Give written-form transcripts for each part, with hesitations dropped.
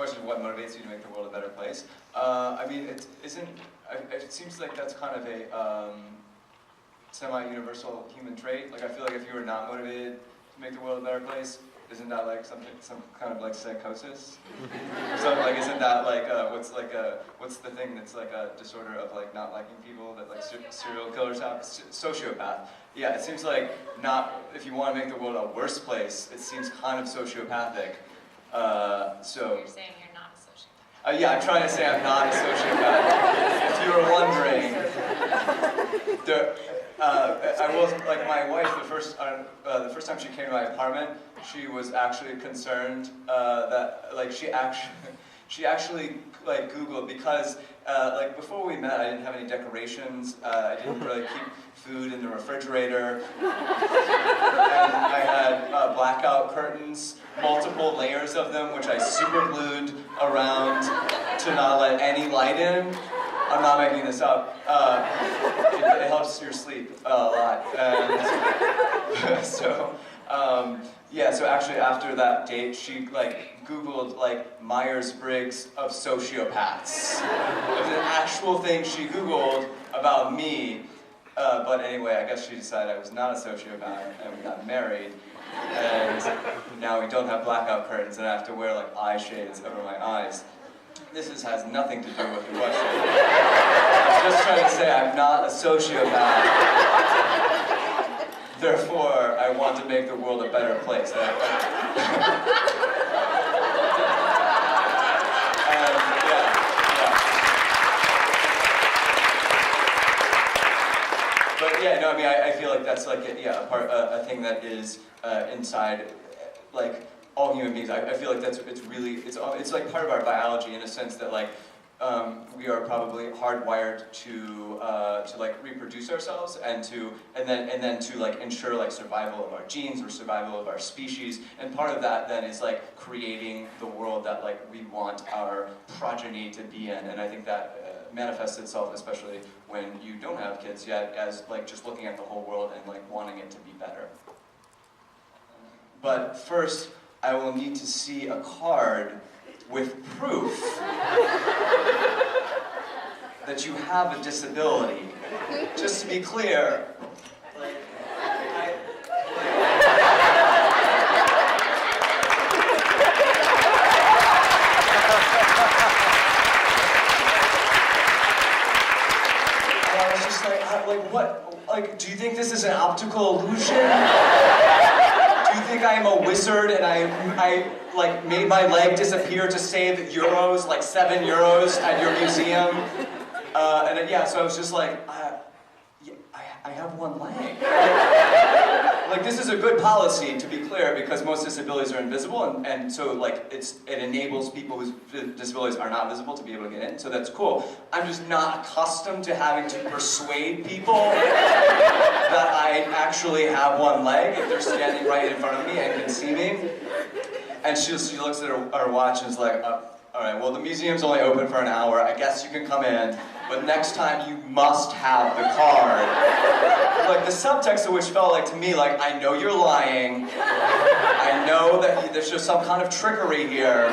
question of what motivates you to make the world a better place. I mean, it seems like that's kind of a semi-universal human trait. Like, I feel like if you were not motivated to make the world a better place, isn't that like some kind of like psychosis? So like, isn't that like what's the thing that's like a disorder of like not liking people that like serial killers have? Sociopath. Yeah, it seems like if you want to make the world a worse place, it seems kind of sociopathic. So you're saying you're not a sociopath? Yeah, I'm trying to say I'm not a sociopath. If you were wondering, I was like my wife. The first time she came to my apartment, she was actually concerned that like she actually like Googled because like before we met, I didn't have any decorations. I didn't really keep food in the refrigerator, and I had blackout curtains, multiple layers of them, which I super glued around to not let any light in. I'm not making this up. It helps your sleep a lot. And so, yeah, so actually after that date, she like Googled like Myers-Briggs of sociopaths. It was an actual thing she Googled about me. But anyway, I guess she decided I was not a sociopath, and we got married. And now we don't have blackout curtains, and I have to wear like eye shades over my eyes. This has nothing to do with the question. I'm just trying to say I'm not a sociopath. Therefore, I want to make the world a better place. But yeah, no, I mean, I feel like that's like a thing that is inside, like all human beings. I feel like it's like part of our biology in a sense that like we are probably hardwired to like reproduce ourselves and then to like ensure like survival of our genes or survival of our species. And part of that then is like creating the world that like we want our progeny to be in. And I think that manifests itself, especially when you don't have kids yet, as like just looking at the whole world and like wanting it to be better. But first, I will need to see a card with proof that you have a disability. Just to be clear, do you think this is an optical illusion? Do you think I'm a wizard and I like made my leg disappear to save euros, like 7 euros at your museum? So I was just like, I have one leg. Like this is a good policy, to be clear, because most disabilities are invisible, and so like it enables people whose disabilities are not visible to be able to get in. So that's cool. I'm just not accustomed to having to persuade people that I actually have one leg if they're standing right in front of me and can see me. And she looks at her watch and is like, all right, well the museum's only open for an hour. I guess you can come in, but next time you must have the card. Like the subtext of which felt like to me, like, I know you're lying. I know that there's just some kind of trickery here.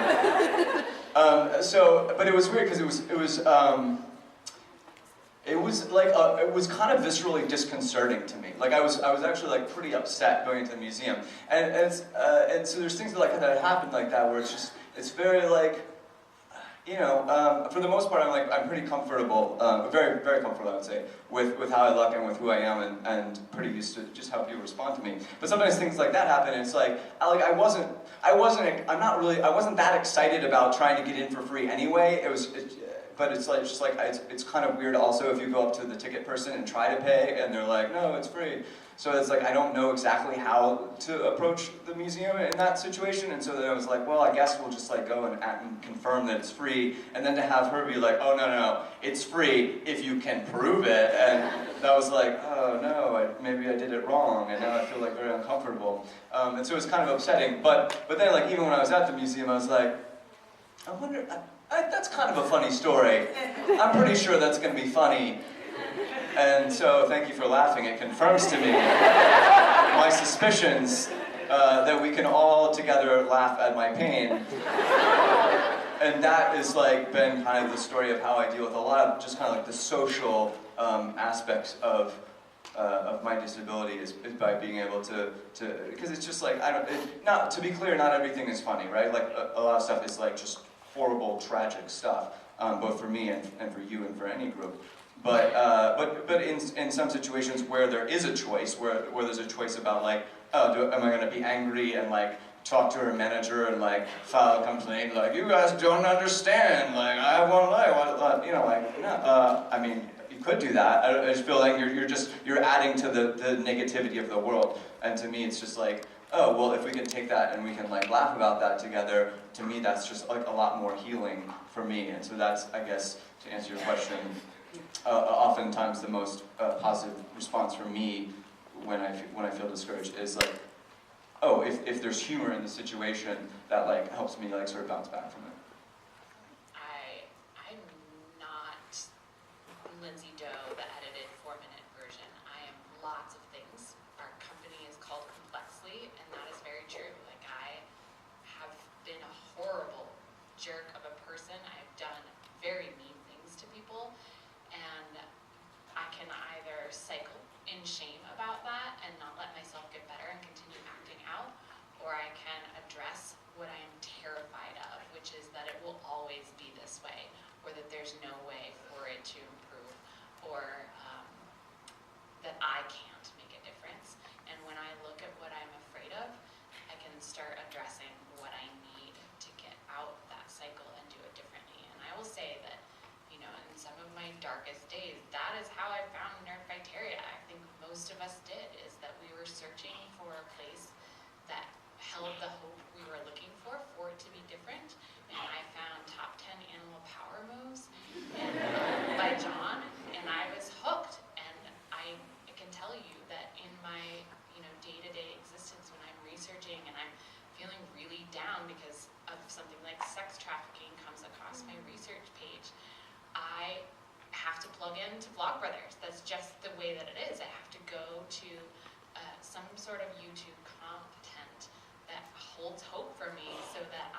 But it was weird because it was kind of viscerally disconcerting to me. Like I was actually like pretty upset going into the museum, and so there's things that happen like that where it's very like. For the most part, I'm pretty comfortable, very, very comfortable, I would say, with how I look and with who I am, and pretty used to just how people respond to me. But sometimes things like that happen, and it's like, I wasn't that excited about trying to get in for free anyway. But it's kind of weird also if you go up to the ticket person and try to pay, and they're like, no, it's free. So it's like, I don't know exactly how to approach the museum in that situation, and so then I was like, well, I guess we'll just like go and confirm that it's free, and then to have her be like, oh, no, it's free if you can prove it, and that was like, oh, no, maybe I did it wrong, and now I feel like very uncomfortable. And so it was kind of upsetting, but then like even when I was at the museum, I was like, I wonder, that's kind of a funny story. I'm pretty sure that's going to be funny. And so, thank you for laughing. It confirms to me my suspicions that we can all together laugh at my pain. and that is like been kind of the story of how I deal with a lot of just kind of like the social aspects of my disability is by being able to because it's just like not to be clear, not everything is funny, right? Like a lot of stuff is like just horrible, tragic stuff, both for me and for you and for any group. But in some situations where there is a choice, where there's a choice about like, oh, am I going to be angry and like talk to her manager and like file a complaint like, you guys don't understand, like I have one life, you know, like no, I mean you could do that. I just feel like you're adding to the negativity of the world, and to me it's just like, oh well, if we can take that and we can like laugh about that together, to me that's just like a lot more healing for me, and so that's, I guess, to answer your question. Oftentimes the most positive response for me when I feel discouraged is like, oh, if there's humor in the situation, that like helps me like sort of bounce back from it. I'm not Lindsey Doe, the edited 4-minute version. I am lots of things. Our company is called Complexly, and that is very true. Like, I have been a horrible jerk of a person. I've done very mean things to people. And I can either cycle in shame about that and not let myself get better and continue acting out, or I can address what I am terrified of, which is that it will always be this way, or that there's no way for it to improve, or that I can't make a difference. And when I look at what I'm afraid of, I can start addressing what I need to get out that cycle and do it differently. And I will say that, you know, in some of my darkest days, that is how I found Nerdfighteria. I think most of us did, is that we were searching for a place that held the hope we were looking for it to be different. And I found Top 10 Animal Power Moves by John, and I was hooked. And I can tell you that in my, you know, day-to-day existence, when I'm researching and I'm feeling really down because of something like sex trafficking comes across my research page, I have to plug into Vlogbrothers. That's just the way that it is. I have to go to some sort of YouTube content that holds hope for me so that